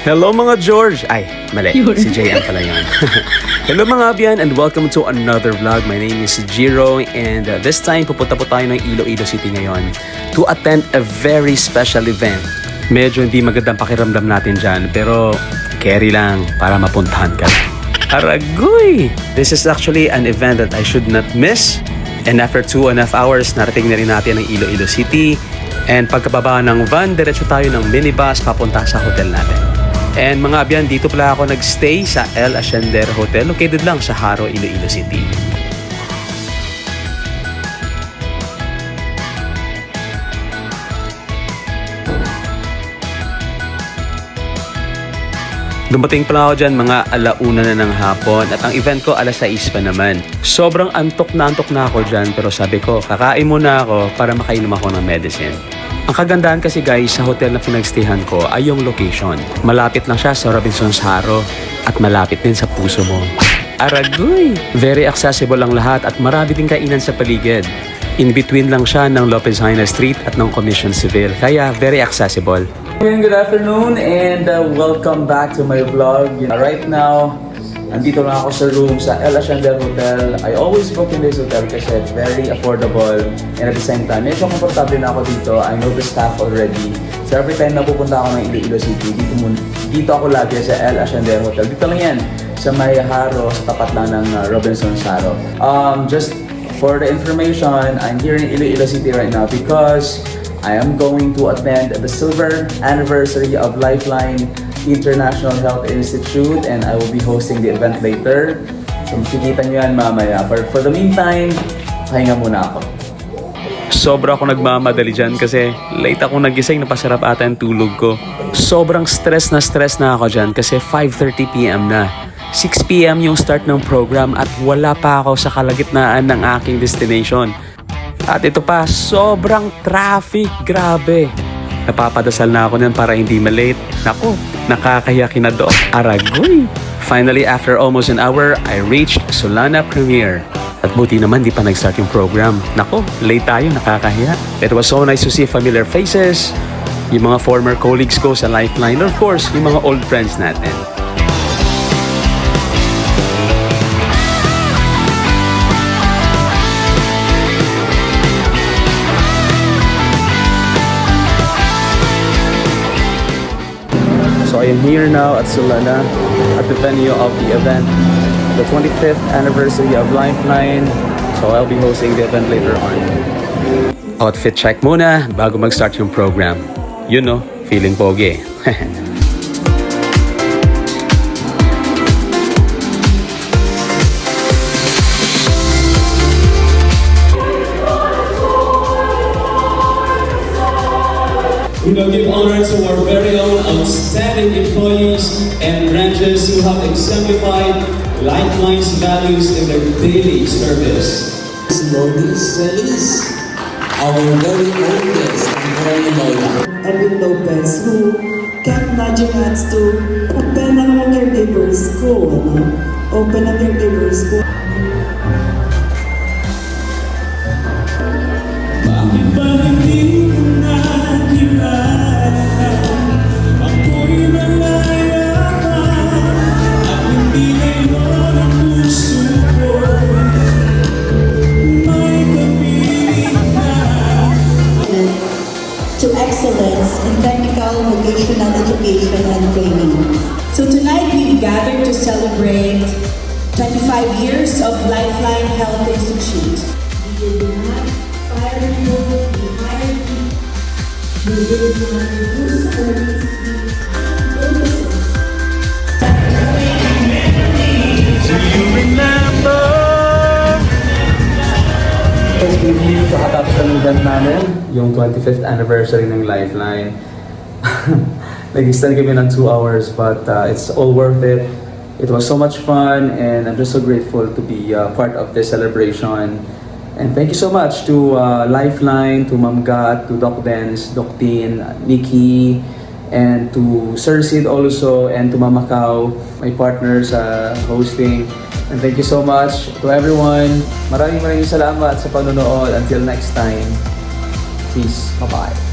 Hello mga George! Ay, mali. Si JM pala yun. Hello mga Abyan and welcome to another vlog. My name is Jiro and this time pupunta po tayo ng Iloilo City ngayon to attend a very special event. Medyo hindi magandang pakiramdam natin dyan pero carry lang para mapuntahan ka. Aragoy! This is actually an event that I should not miss. And after 2.5 hours, narating na rin natin ang Iloilo City. And pagkababa ng van, diretso tayo ng minibus papunta sa hotel natin. And mga Abyan, dito pala ako nagstay sa El Ascender Hotel, located lang sa Haro, Iloilo City. Dumating pala ako dyan mga 1:00 na ng hapon at ang event ko 6:00 pa naman. Sobrang antok na ako dyan pero sabi ko kakain muna ako para makainom ako ng medicine. Ang kagandahan kasi guys sa hotel na pinagstayhan ko ay yung location. Malapit lang siya sa Robinson's Haro at malapit din sa puso mo. Aragoy! Very accessible ang lahat at marami din kainan sa paligid. In between lang siya ng Lopez Haina Street at ng Commission Civil kaya very accessible. Good afternoon and welcome back to my vlog. Right now, andito lang ako sa room sa El Ascender Hotel. I always book in this hotel kasi it's very affordable and at the same time, medyo komportable na ako dito. I know the staff already. So every time na pupunta ako ng Iloilo City, dito ako lagi sa El Ascender Hotel. Dito lang yan, sa may Haro, sa tapat lang ng Robinson's Haro. Just for the information, I'm here in Iloilo City right now because I am going to attend the silver anniversary of Lifeline International Health Institute and I will be hosting the event later. So makikita nyo yan mamaya. For the meantime, pahinga muna ako. Sobra ako nagmamadali dyan kasi late ako nagising, napasarap ata ang tulog ko. Sobrang stress na ako dyan kasi 5:30 PM na. 6 PM yung start ng program at wala pa ako sa kalagitnaan ng aking destination. At ito pa, sobrang traffic, grabe. Napapadasal na ako niyan para hindi malate. Naku, nakakahiya kinadok. Aragoy! Finally, after almost an hour, I reached Solana Premier. At buti naman di pa nag-start yung program. Naku, late tayo, nakakahiya. It was so nice to see familiar faces, yung mga former colleagues ko sa Lifeline, of course, yung mga old friends natin. So I am here now at Solana at the venue of the event, the 25th anniversary of Lifeline. So I'll be hosting the event later on. Outfit check muna bago mag-start yung program. You know, feeling pogi. We will give honor to our very own outstanding employees and branches who have exemplified Lifeline's values in their daily service. Lodi Celis, our very oldest and very loyal. Edwin Lopez, who kept nudging us to open ang caregivers ko, open ang caregivers ko. Bakit ba hindi ko nakilala? Ako'y nalayaman at hindi ngayon ang puso ko. May kapiling na To excellence in technical, vocational education and training. So tonight we gathered to celebrate 25 years of Lifeline Health Institute. We did not fire people, we hired people. We did not reduce service, First review kakatapos ng event namin, yung 25th anniversary ng Lifeline. Nag-extend kami ng 2 hours but it's all worth it. It was so much fun and I'm just so grateful to be part of this celebration. And thank you so much to Lifeline, to Ma'am Gat, to Doc Dens, Doc Tin, Nikki, and to Sir Sid also, and to Mama Kao, my partner sa hosting. And thank you so much to everyone. Maraming salamat sa panonood. Until next time. Peace. Bye-bye.